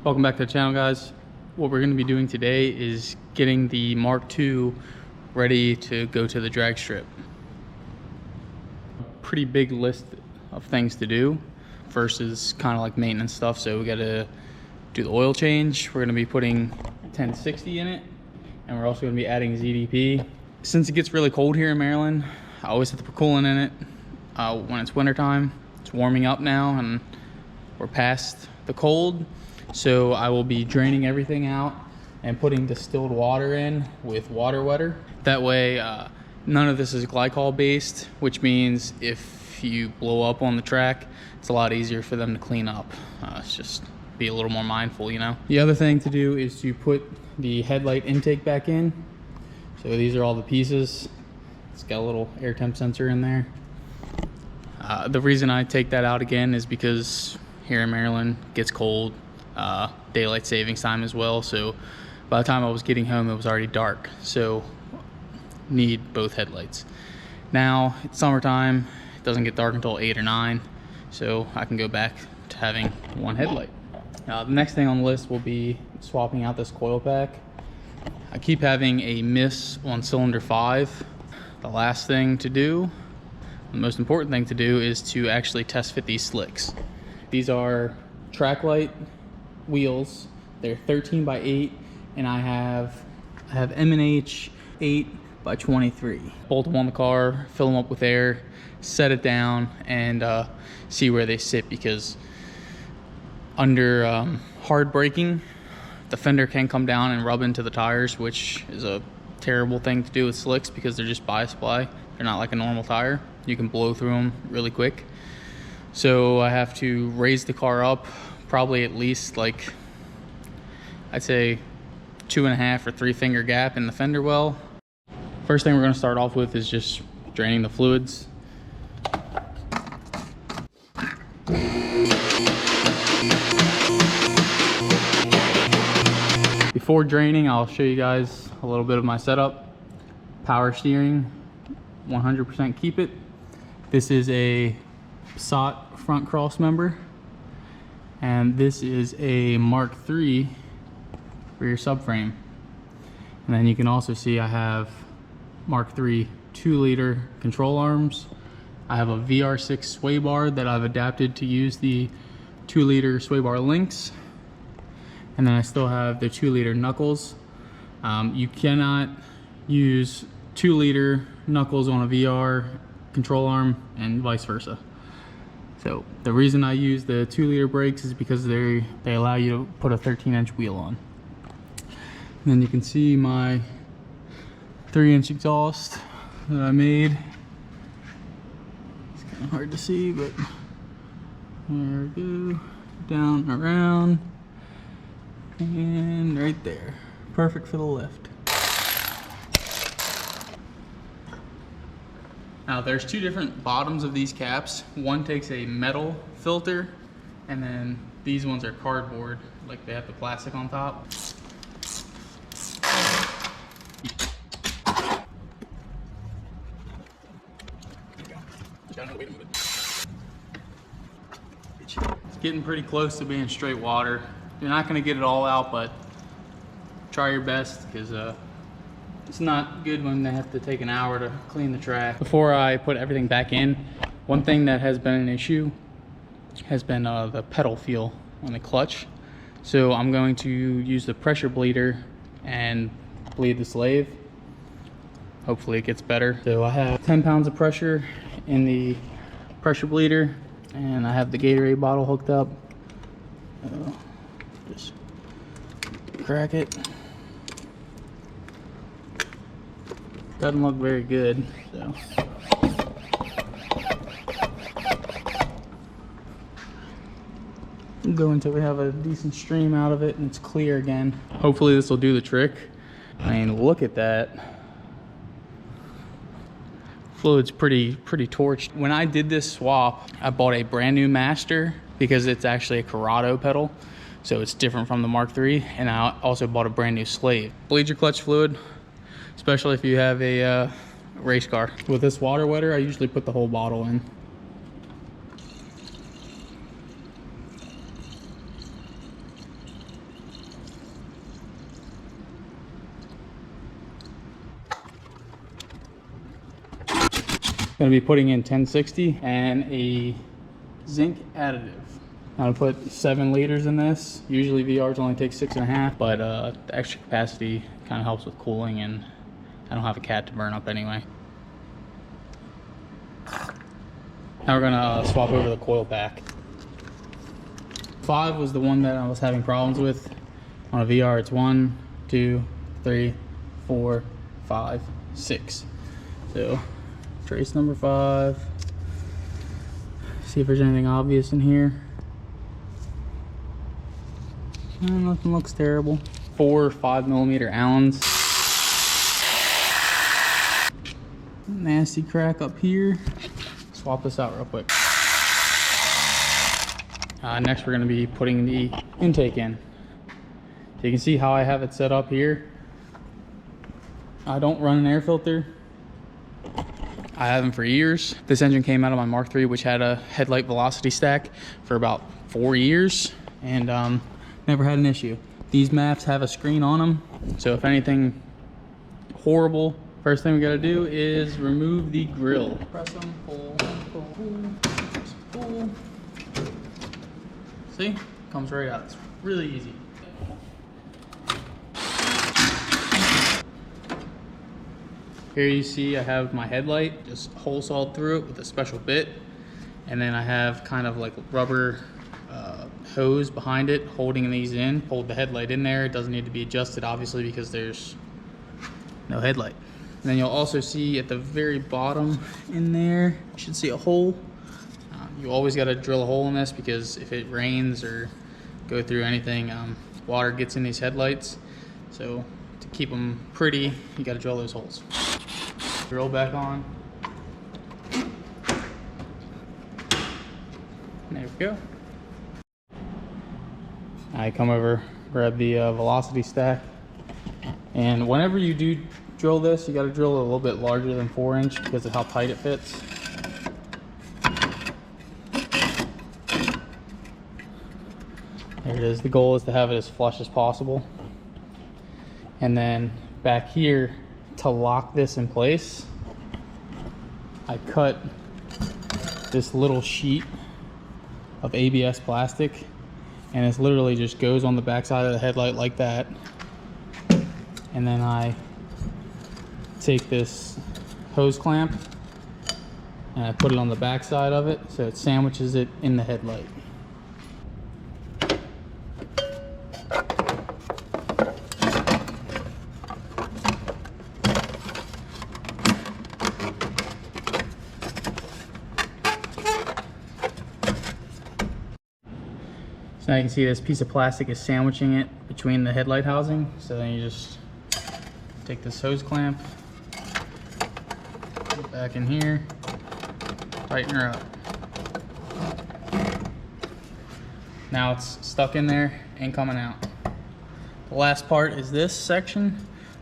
Welcome back to the channel, guys. What we're going to be doing today is getting the Mark II ready to go to the drag strip. Pretty big list of things to do. First is kind of like maintenance stuff, so we got to do the oil change. We're going to be putting 1060 in it, and we're also going to be adding ZDP. Since it gets really cold here in Maryland, I always have to put coolant in it when it's wintertime. It's warming up now and we're past the cold, so I will be draining everything out and putting distilled water in with water wetter. That way none of this is glycol based, which means if you blow up on the track, it's a lot easier for them to clean up. It's just be a little more mindful, you know. The other thing to do is to put the headlight intake back in. So these are all the pieces. It's got a little air temp sensor in there. The reason I take that out again is because here in Maryland it gets cold, daylight savings time as well. So by the time I was getting home, it was already dark. So need both headlights. Now it's summertime, it doesn't get dark until 8 or 9. So I can go back to having one headlight. The next thing on the list will be swapping out this coil pack. I keep having a miss on cylinder 5. The last thing to do, the most important thing to do, is to actually test fit these slicks. These are traklite wheels. They're 13 by 8, and I have M&H 8 by 23. Bolt them on the car, fill them up with air, set it down, and see where they sit, because under hard braking, the fender can come down and rub into the tires, which is a terrible thing to do with slicks because they're just bias ply. They're not like a normal tire. You can blow through them really quick. So I have to raise the car up probably at least, like, I'd say 2.5 or 3 finger gap in the fender well. First thing we're going to start off with is just draining the fluids. Before draining, I'll show you guys a little bit of my setup. Power steering, 100% keep it. This is a SOT front cross member, and this is a Mark III rear subframe. And then you can also see I have Mark III 2-liter control arms. I have a VR6 sway bar that I've adapted to use the 2-liter sway bar links. And then I still have the 2-liter knuckles. You cannot use 2-liter knuckles on a VR control arm and vice versa. So the reason I use the 2-liter brakes is because they allow you to put a 13-inch wheel on. And then you can see my 3-inch exhaust that I made. It's kind of hard to see, but there we go. Down, around, and right there. Perfect for the lift. Now there's 2 different bottoms of these caps. One takes a metal filter, and then these ones are cardboard, like they have the plastic on top. It's getting pretty close to being straight water. You're not gonna get it all out, but try your best, because it's not good when they have to take an hour to clean the track. Before I put everything back in, one thing that has been an issue has been the pedal feel on the clutch. So I'm going to use the pressure bleeder and bleed the slave. Hopefully it gets better. So I have 10 pounds of pressure in the pressure bleeder, and I have the Gatorade bottle hooked up. Just crack it. Doesn't look very good, so. Go until we have a decent stream out of it and it's clear again. Hopefully this will do the trick. I mean, look at that. Fluid's pretty torched. When I did this swap, I bought a brand new master because it's actually a Corrado pedal, so it's different from the Mark III, and I also bought a brand new slave. Bleed your clutch fluid, especially if you have a race car. With this water wetter, I usually put the whole bottle in. Gonna be putting in 1060 and a zinc additive. I'm gonna put 7 liters in this. Usually VRs only take 6.5, but the extra capacity kind of helps with cooling, and I don't have a cat to burn up anyway. Now we're gonna swap over the coil pack. 5 was the one that I was having problems with. On a VR, it's 1, 2, 3, 4, 5, 6. So trace number 5. See if there's anything obvious in here. Nothing looks terrible. 4 5mm Allens. Nasty crack up here. Swap this out real quick. Next we're going to be putting the intake in. So you can see how I have it set up here. I don't run an air filter. I haven't for years. This engine came out of my Mark III, which had a headlight velocity stack for about 4 years, and never had an issue. These maps have a screen on them, so if anything horrible, first thing we gotta do is remove the grill. Press them, pull, pull. See? Comes right out. It's really easy. Here you see I have my headlight just hole sawed through it with a special bit, and then I have kind of like rubber hose behind it holding these in, hold the headlight in there. It doesn't need to be adjusted obviously because there's no headlight. And then you'll also see at the very bottom in there, you should see a hole. You always got to drill a hole in this because if it rains or go through anything, water gets in these headlights. So to keep them pretty, you got to drill those holes. Drill back on. There we go. I come over, grab the velocity stack, and whenever you do drill this, you got to drill a little bit larger than 4" because of how tight it fits. There it is. The goal is to have it as flush as possible. And then back here, to lock this in place, I cut this little sheet of ABS plastic, and it literally just goes on the back side of the headlight like that. And then I take this hose clamp and I put it on the back side of it so it sandwiches it in the headlight. Now you can see this piece of plastic is sandwiching it between the headlight housing. So then you just take this hose clamp, put it back in here, tighten her up. Now it's stuck in there and coming out. The last part is this section,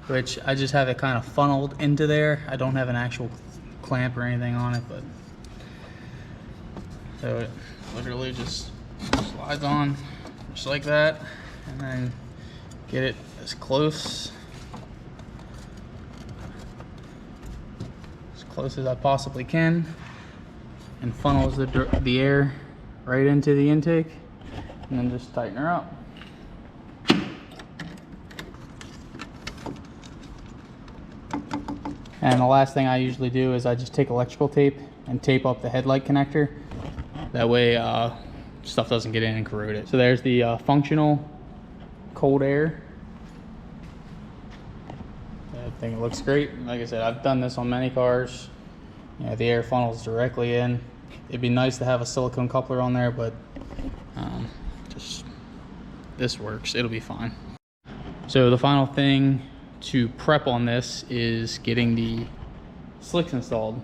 which I just have it kind of funneled into there. I don't have an actual clamp or anything on it, but so it literally just slides on just like that, and then get it as close as I possibly can, and funnels the air right into the intake, and then just tighten her up. And the last thing I usually do is I just take electrical tape and tape up the headlight connector. That way stuff doesn't get in and corrode it. So there's the functional cold air. I think it looks great. Like I said, I've done this on many cars. You know, the air funnels directly in. It'd be nice to have a silicone coupler on there, but just this works. It'll be fine. So the final thing to prep on this is getting the slicks installed.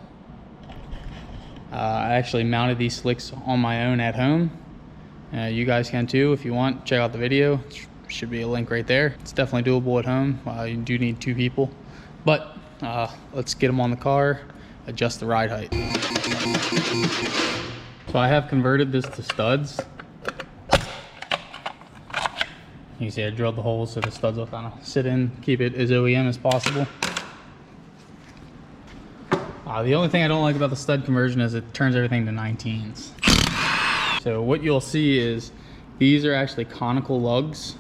I actually mounted these slicks on my own at home. You guys can too if you want. Check out the video. Should be a link right there. It's definitely doable at home. You do need 2 people, but let's get them on the car, adjust the ride height. So I have converted this to studs. You can see I drilled the holes so the studs will kind of sit in, keep it as OEM as possible. The only thing I don't like about the stud conversion is it turns everything to 19s. So what you'll see is these are actually conical lugs,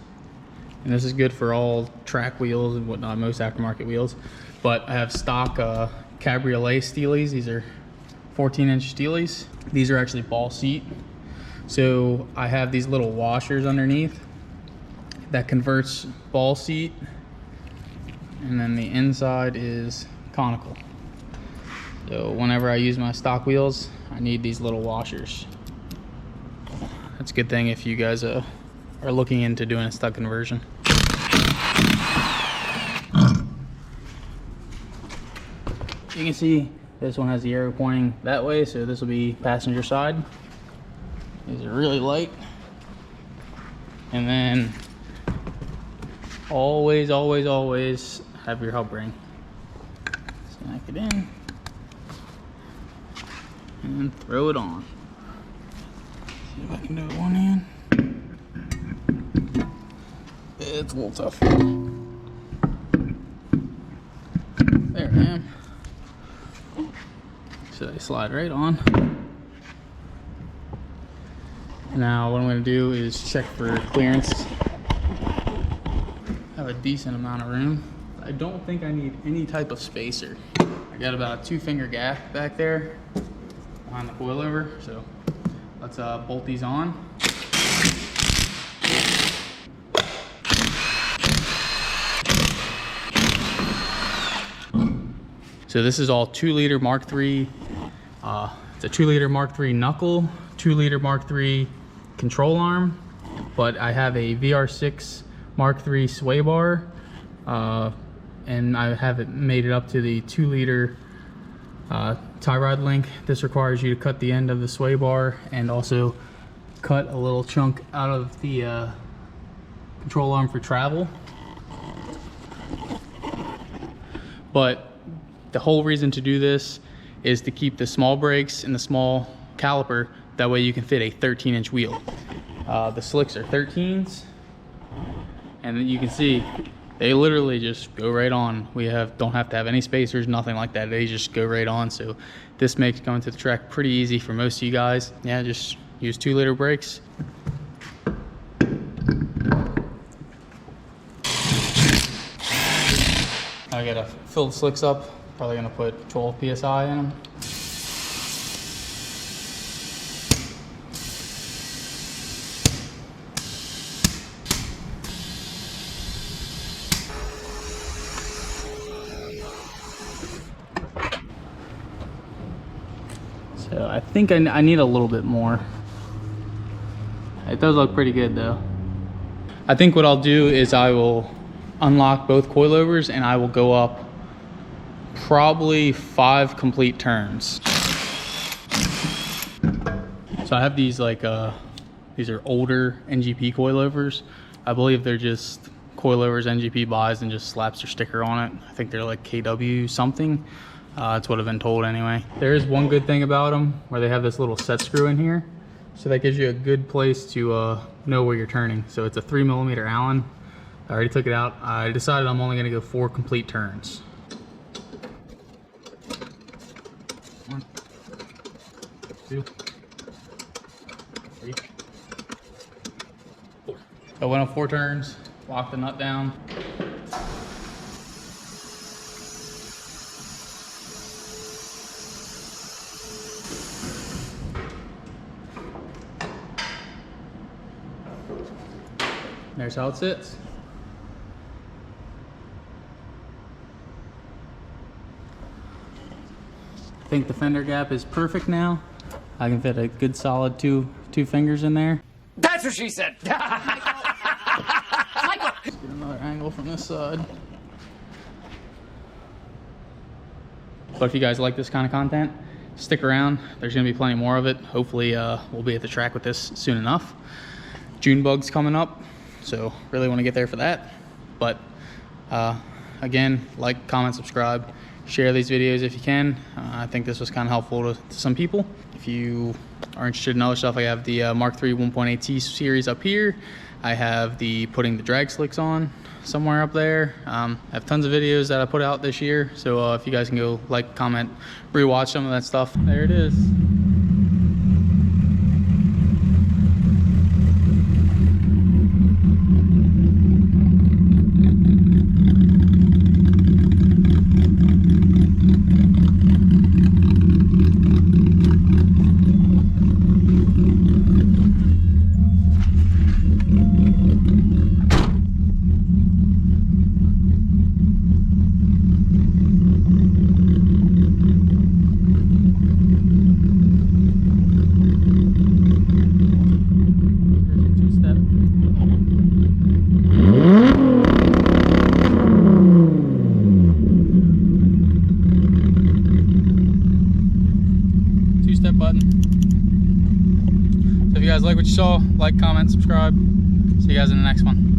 and this is good for all track wheels and whatnot, most aftermarket wheels. But I have stock cabriolet steelies. These are 14-inch steelies. These are actually ball seat. So I have these little washers underneath that converts ball seat, and then the inside is conical. So whenever I use my stock wheels, I need these little washers. That's a good thing if you guys are looking into doing a stud conversion. You can see this one has the arrow pointing that way, so this will be passenger side. These are really light. And then always have your hub ring. Snack it in and throw it on. See if I can do it one hand. It's a little tough. There I am. So they slide right on. Now what I'm going to do is check for clearance. I have a decent amount of room. I don't think I need any type of spacer. I got about a 2-finger gap back there behind the coilover, so let's bolt these on. So this is all 2-liter Mark III. It's a 2-liter Mark III knuckle, 2-liter Mark III control arm, but I have a VR6 Mark III sway bar, and I have it made it up to the 2-liter tie rod link. This requires you to cut the end of the sway bar and also cut a little chunk out of the control arm for travel. But the whole reason to do this is to keep the small brakes and the small caliper. That way you can fit a 13-inch wheel. The slicks are 13s, and you can see they literally just go right on. We don't have to have any spacers, nothing like that. They just go right on. So this makes going to the track pretty easy for most of you guys. Yeah, just use 2-liter brakes. I gotta fill the slicks up. Probably gonna put 12 PSI in them. So I think I need a little bit more. It does look pretty good though. I think what I'll do is I will unlock both coilovers and I will go up probably 5 complete turns. So I have these these are older NGP coilovers. I believe they're just coilovers NGP buys and just slaps their sticker on it. I think they're like KW something. That's what I've been told anyway. There is one good thing about them where they have this little set screw in here. So that gives you a good place to know where you're turning. So it's a 3mm Allen. I already took it out. I decided I'm only gonna go 4 complete turns. 1, 2, 3, 4. I went on 4 turns, locked the nut down. There's how it sits. I think the fender gap is perfect now. I can fit a good solid two fingers in there. That's what she said. Let's get another angle from this side. But if you guys like this kind of content, stick around. There's gonna be plenty more of it. Hopefully we'll be at the track with this soon enough. June bug's coming up, so really want to get there for that. But again, like, comment, subscribe, share these videos if you can. I think this was kind of helpful to some people. If you are interested in other stuff, I have the Mark III 1.8T series up here. I have the putting the drag slicks on somewhere up there. I have tons of videos that I put out this year, so if you guys can go like, comment, rewatch some of that stuff. There it is. Two-step button. So if you guys like what you saw, like, comment, subscribe. See you guys in the next one.